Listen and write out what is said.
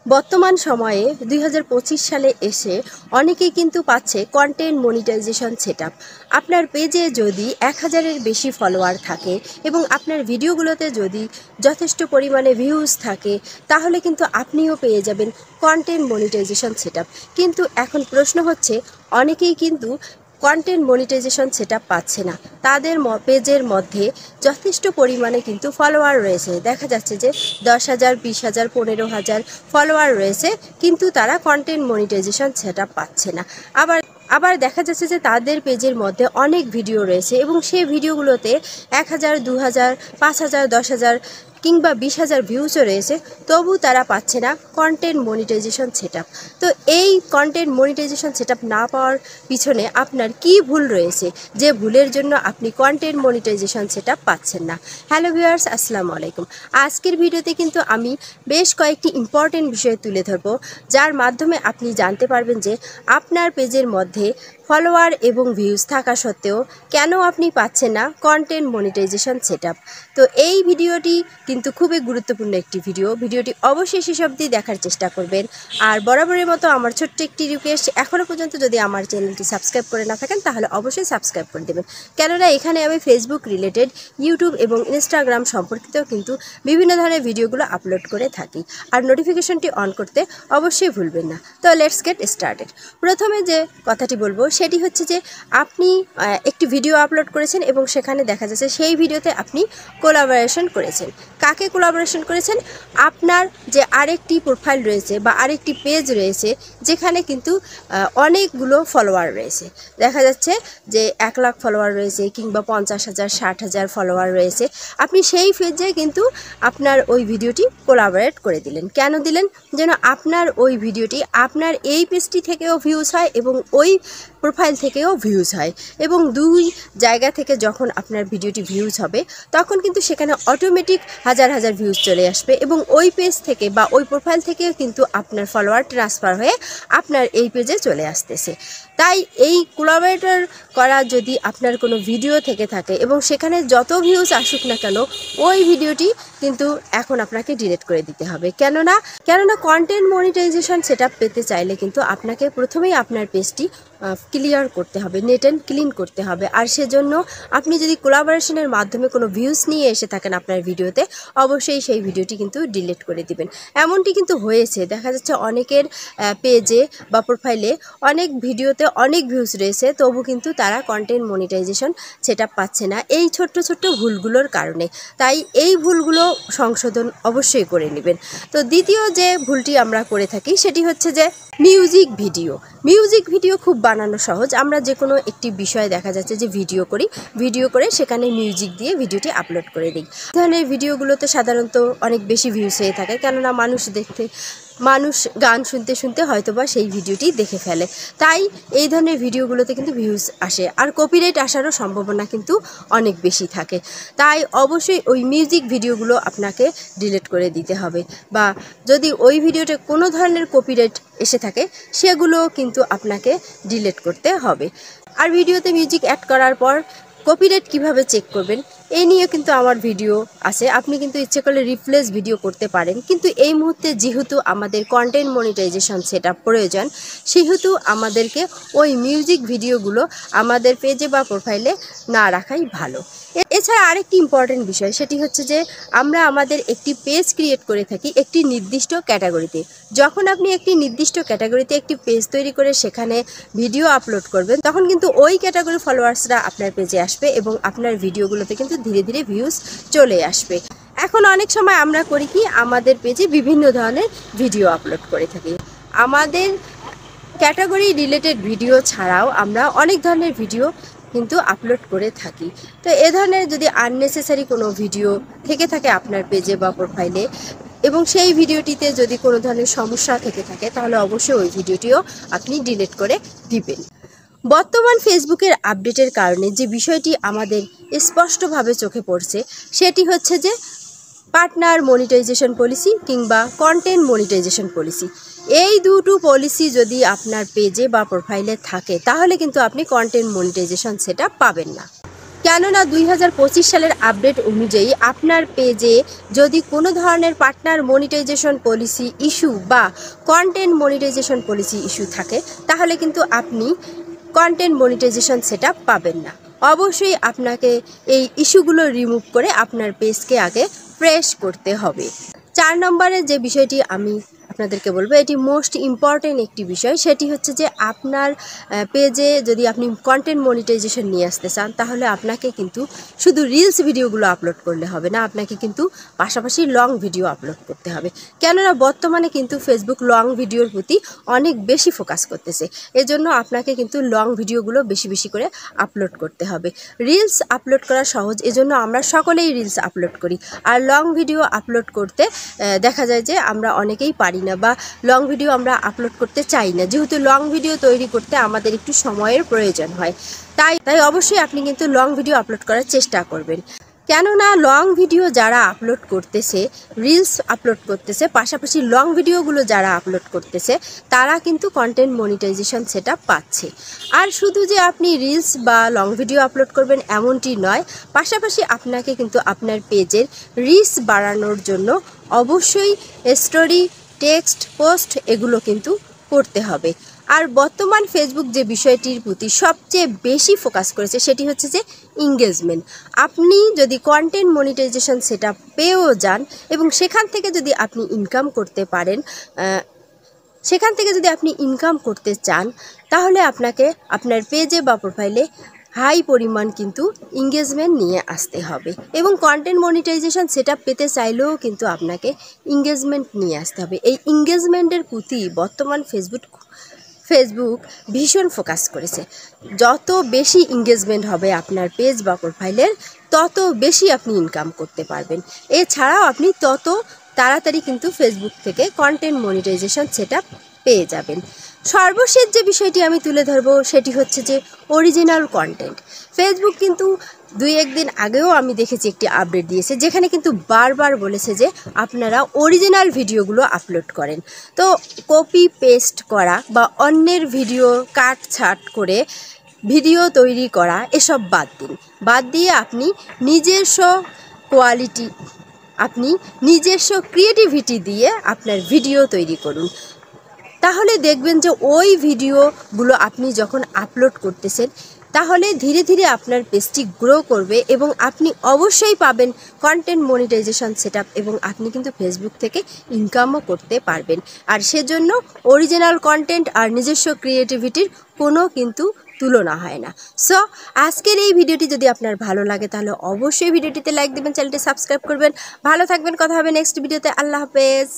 বর্তমান সময়ে 2025 সালে এসে অনেকেই কিন্তু পাচ্ছে কন্টেন্ট মনিটাইজেশন সেটআপ। আপনার পেজে যদি 1000-এর বেশি ফলোয়ার থাকে এবং আপনার ভিডিওগুলোতে যদি যথেষ্ট পরিমাণে ভিউজ থাকে, তাহলে কিন্তু আপনিও পেয়ে যাবেন কন্টেন্ট মনিটাইজেশন সেটআপ। কিন্তু এখন প্রশ্ন হচ্ছে, অনেকেই কিন্তু কন্টেন্ট মনিটাইজেশন সেটআপ পাচ্ছে না। তাদের পেজের মধ্যে যথেষ্ট পরিমাণে কিন্তু ফলোয়ার রয়েছে, দেখা যাচ্ছে যে 10,000, 20,000, 15,000 ফলোয়ার রয়েছে, কিন্তু তারা কন্টেন্ট মনিটাইজেশন সেটআপ পাচ্ছে না। আবার দেখা যাচ্ছে যে তাদের পেজের মধ্যে অনেক ভিডিও রয়েছে এবং সেই ভিডিওগুলোতে 1,000, 2,000, 5,000, 10,000 কিংবা 20,000 ভিউজও রয়েছে, তবু তারা পাচ্ছে না কন্টেন্ট মনিটাইজেশন সেটআপ। তো এই কন্টেন্ট মনিটাইজেশন সেটআপ না পাওয়ার পিছনে আপনার কি ভুল রয়েছে, যে ভুলের জন্য আপনি কন্টেন্ট মনিটাইজেশন সেটআপ পাচ্ছেন না? হ্যালো ভিউয়ার্স, আসসালামু আলাইকুম। আজকের ভিডিওতে কিন্তু আমি বেশ কয়েকটি ইম্পর্টেন্ট বিষয় তুলে ধরবো, যার মাধ্যমে আপনি জানতে পারবেন যে আপনার পেজের মধ্যে ফলোয়ার এবং ভিউজ থাকা সত্ত্বেও কেন আপনি পাচ্ছেন না কন্টেন্ট মনিটাইজেশন সেটআপ। তো এই ভিডিওটি কিন্তু খুবই গুরুত্বপূর্ণ একটি ভিডিওটি অবশ্যই শেষ অবধি দেখার চেষ্টা করবেন। আর বরাবরের মতো আমার ছোট্ট একটি রিকোয়েস্ট, এখনও পর্যন্ত যদি আমার চ্যানেলটি সাবস্ক্রাইব করে না থাকেন তাহলে অবশ্যই সাবস্ক্রাইব করে দেবেন, কেননা এখানে আমি ফেসবুক রিলেটেড, ইউটিউব এবং ইনস্টাগ্রাম সম্পর্কিত কিন্তু বিভিন্ন ধরনের ভিডিওগুলো আপলোড করে থাকি। আর নোটিফিকেশনটি অন করতে অবশ্যই ভুলবেন না। তো লেটস গেট স্টার্টেড। প্রথমে যে কথাটি বলবো সেটি হচ্ছে যে আপনি একটি ভিডিও আপলোড করেছেন এবং সেখানে দেখা যাচ্ছে সেই ভিডিওতে আপনি কোলাবোরেশন করেছেন। কাকে কোলাবোরেশন করেছেন? আপনার যে আরেকটি প্রোফাইল রয়েছে বা আরেকটি পেজ রয়েছে, যেখানে কিন্তু অনেকগুলো ফলোয়ার রয়েছে, দেখা যাচ্ছে যে 1 লাখ ফলোয়ার রয়েছে কিংবা 50,000, 60,000 ফলোয়ার রয়েছে। আপনি সেই পেজে কিন্তু আপনার ওই ভিডিওটি কোলাবোরেট করে দিলেন। কেন দিলেন? যেন আপনার ওই ভিডিওটি আপনার এই পেজটি থেকেও ভিউজ হয় এবং ওই প্রোফাইল থেকেও ভিউজ হয়, এবং দুই জায়গা থেকে যখন আপনার ভিডিওটি ভিউজ হবে তখন কিন্তু সেখানে অটোমেটিক হাজার হাজার ভিউজ চলে আসবে এবং ওই পেজ থেকে বা ওই প্রোফাইল থেকেও কিন্তু আপনার ফলোয়ার ট্রান্সফার হয়ে আপনার এই পেজে চলে আসতেছে। তাই এই কোলাবোরেটর করা যদি আপনার কোনো ভিডিও থেকে থাকে এবং সেখানে যত ভিউজ আসুক না কেন, ওই ভিডিওটি কিন্তু এখন আপনাকে ডিলিট করে দিতে হবে। কেননা কন্টেন্ট মনিটাইজেশন সেটআপ পেতে চাইলে কিন্তু আপনাকে প্রথমেই আপনার পেজটি ক্লিয়ার করতে হবে, নেট অ্যান্ড ক্লিন করতে হবে। আর সেজন্য আপনি যদি কোলাবোরেশনের মাধ্যমে কোনো ভিউজ নিয়ে এসে থাকেন আপনার ভিডিওতে, অবশ্যই সেই ভিডিওটি কিন্তু ডিলিট করে দিবেন। এমনটি কিন্তু হয়েছে, দেখা যাচ্ছে অনেকের পেজে বা প্রোফাইলে অনেক ভিডিওতে অনেক ভিউজ রয়েছে, তবু কিন্তু তারা কন্টেন্ট মনিটাইজেশন সেটআপ পাচ্ছে না এই ছোট্ট ভুলগুলোর কারণে। তাই এই ভুলগুলো সংশোধন অবশ্যই করে নেবেন। তো দ্বিতীয় যে ভুলটি আমরা করে থাকি সেটি হচ্ছে যে মিউজিক ভিডিও খুব বানানো সহজ। আমরা যে কোনো একটি বিষয় দেখা যাচ্ছে যে ভিডিও করে সেখানে মিউজিক দিয়ে ভিডিওটি আপলোড করে দিই। এই ধরনের ভিডিওগুলোতে সাধারণত অনেক বেশি ভিউজ হয়ে থাকে, কেননা মানুষ গান শুনতে শুনতে হয়তোবা সেই ভিডিওটি দেখে ফেলে। তাই এই ধরনের ভিডিওগুলোতে কিন্তু ভিউজ আসে, আর কপিরাইট আসারও সম্ভাবনা কিন্তু অনেক বেশি থাকে। তাই অবশ্যই ওই মিউজিক ভিডিওগুলো আপনাকে ডিলিট করে দিতে হবে, বা যদি ওই ভিডিওতে কোনো ধরনের কপিরাইট এসে থাকে সেগুলো কিন্তু আপনাকে ডিলিট করতে হবে। আর ভিডিওতে মিউজিক অ্যাড করার পর কপিরাইট কিভাবে চেক করবেন এই নিয়ে কিন্তু আমার ভিডিও আছে, আপনি কিন্তু ইচ্ছে করলে রিপ্লেস ভিডিও করতে পারেন। কিন্তু এই মুহূর্তে যেহেতু আমাদের কন্টেন্ট মনিটাইজেশন সেটআপ প্রয়োজন, সেহেতু আমাদেরকে ওই মিউজিক ভিডিওগুলো আমাদের পেজে বা প্রোফাইলে না রাখাই ভালো। এছাড়া আরেকটি ইম্পর্টেন্ট বিষয়, সেটি হচ্ছে যে আমরা আমাদের একটি পেজ ক্রিয়েট করে থাকি একটি নির্দিষ্ট ক্যাটাগরিতে। যখন আপনি একটি নির্দিষ্ট ক্যাটাগরিতে একটি পেজ তৈরি করে সেখানে ভিডিও আপলোড করবেন, তখন কিন্তু ওই ক্যাটাগরি ফলোয়ার্সরা আপনার পেজে আসবে এবং আপনার ভিডিওগুলোতে কিন্তু ধীরে ধীরে ভিউজ চলে আসবে। এখন অনেক সময় আমরা করি কি, আমাদের পেজে বিভিন্ন ধরনের ভিডিও আপলোড করে থাকি। আমাদের ক্যাটাগরি রিলেটেড ভিডিও ছাড়াও আমরা অনেক ধরনের ভিডিও কিন্তু আপলোড করে থাকি। তো এ ধরনের যদি আননেসেসারি কোনো ভিডিও থেকে থাকে আপনার পেজে বা প্রোফাইলে, এবং সেই ভিডিওটিতে যদি কোনো ধরনের সমস্যা থেকে থাকে, তাহলে অবশ্যই ওই ভিডিওটিও আপনি ডিলিট করে দিবেন। বর্তমান ফেসবুকের আপডেটের কারণে যে বিষয়টি আমাদের স্পষ্টভাবে চোখে পড়ছে সেটি হচ্ছে যে পার্টনার মনিটাইজেশন পলিসি কিংবা কন্টেন্ট মনিটাইজেশন পলিসি। এই দুটো পলিসি যদি আপনার পেজে বা প্রোফাইলে থাকে, তাহলে কিন্তু আপনি কন্টেন্ট মনিটাইজেশন সেটআপ পাবেন না। কেননা 2025 সালের আপডেট অনুযায়ী আপনার পেজে যদি কোনো ধরনের পার্টনার মনিটাইজেশন পলিসি ইস্যু বা কন্টেন্ট মনিটাইজেশন পলিসি ইস্যু থাকে তাহলে কিন্তু আপনি কন্টেন্ট মনিটাইজেশন সেটআপ পাবেন না। অবশ্যই আপনাকে এই ইস্যুগুলো রিমুভ করে আপনার পেজকে আগে ফ্রেশ করতে হবে। 4 নম্বরে যে বিষয়টি আমি আপনাদেরকে বলবো, এটি মোস্ট ইম্পর্টেন্ট একটি বিষয়, সেটি হচ্ছে যে আপনার পেজে যদি আপনি কন্টেন্ট মনিটাইজেশন নিয়ে আসতে চান তাহলে আপনাকে কিন্তু শুধু রিলস ভিডিওগুলো আপলোড করলে হবে না, আপনাকে কিন্তু পাশাপাশি লং ভিডিও আপলোড করতে হবে। কেননা বর্তমানে কিন্তু ফেসবুক লং ভিডিওর প্রতি অনেক বেশি ফোকাস করতেছে, এজন্য আপনাকে কিন্তু লং ভিডিওগুলো বেশি বেশি করে আপলোড করতে হবে। রিলস আপলোড করা সহজ, এজন্য আমরা সকলেই রিলস আপলোড করি, আর লং ভিডিও আপলোড করতে দেখা যায় যে আমরা অনেকেই পারি না বা লং ভিডিও আমরা আপলোড করতে চাই না, যেহেতু লং ভিডিও তৈরি করতে আমাদের একটু সময়ের প্রয়োজন হয়। তাই অবশ্যই আপনি কিন্তু লং ভিডিও আপলোড করার চেষ্টা করবেন। কেননা লং ভিডিও যারা আপলোড করতেছে, রিলস আপলোড করতেছে, পাশাপাশি লং ভিডিওগুলো যারা আপলোড করতেছে তারা কিন্তু কন্টেন্ট মনিটাইজেশন সেটআপ পাচ্ছে। আর শুধু যে আপনি রিলস বা লং ভিডিও আপলোড করবেন এমনটি নয়, পাশাপাশি আপনাকে কিন্তু আপনার পেজের রিচ বাড়ানোর জন্য অবশ্যই স্টোরি, টেক্সট, পোস্ট এগুলো কিন্তু করতে হবে। আর বর্তমান ফেসবুক যে বিষয়টির প্রতি সবচেয়ে বেশি ফোকাস করেছে সেটি হচ্ছে যে এঙ্গেজমেন্ট। আপনি যদি কন্টেন্ট মনিটাইজেশন সেটআপ পেয়েও যান এবং সেখান থেকে যদি আপনি ইনকাম করতে পারেন, সেখান থেকে যদি আপনি ইনকাম করতে চান তাহলে আপনাকে আপনার পেজে বা প্রোফাইলে হাই পরিমাণ কিন্তু এঙ্গেজমেন্ট নিয়ে আসতে হবে। এবং কন্টেন্ট মনিটাইজেশন সেটআপ পেতে চাইলেও কিন্তু আপনাকে এঙ্গেজমেন্ট নিয়ে আসতে হবে। এই এঙ্গেজমেন্টের প্রতি বর্তমান ফেসবুক ভীষণ ফোকাস করেছে। যত বেশি এঙ্গেজমেন্ট হবে আপনার পেজ বা প্রোফাইলের তত বেশি আপনি ইনকাম করতে পারবেন। এছাড়াও আপনি তত তাড়াতাড়ি কিন্তু ফেসবুক থেকে কন্টেন্ট মনিটাইজেশন সেটআপ পেয়ে যাবেন। সর্বশেষ যে বিষয়টি আমি তুলে ধরবো সেটি হচ্ছে যে অরিজিনাল কন্টেন্ট। ফেসবুক কিন্তু 2-1 দিন আগেও আমি দেখেছি একটি আপডেট দিয়েছে, যেখানে কিন্তু বারবার বলেছে যে আপনারা অরিজিনাল ভিডিওগুলো আপলোড করেন। তো কপি পেস্ট করা বা অন্যের ভিডিও কাটছাট করে ভিডিও তৈরি করা এসব বাদ দিয়ে আপনি নিজস্ব কোয়ালিটি, আপনি নিজস্ব ক্রিয়েটিভিটি দিয়ে আপনার ভিডিও তৈরি করুন। তাহলে দেখবেন যে ওই ভিডিওগুলো আপনি যখন আপলোড করতেছেন তাহলে ধীরে ধীরে আপনার পেজটি গ্রো করবে এবং আপনি অবশ্যই পাবেন কন্টেন্ট মনিটাইজেশন সেটআপ এবং আপনি কিন্তু ফেসবুক থেকে ইনকামও করতে পারবেন। আর সেজন্য অরিজিনাল কন্টেন্ট আর নিজস্ব ক্রিয়েটিভিটির কোনো কিন্তু তুলনা হয় না। সো আজকের এই ভিডিওটি যদি আপনার ভালো লাগে তাহলে অবশ্যই ভিডিওটিতে লাইক দেবেন, চ্যানেলটি সাবস্ক্রাইব করবেন। ভালো থাকবেন, কথা হবে নেক্সট ভিডিওতে। আল্লাহ হাফেজ।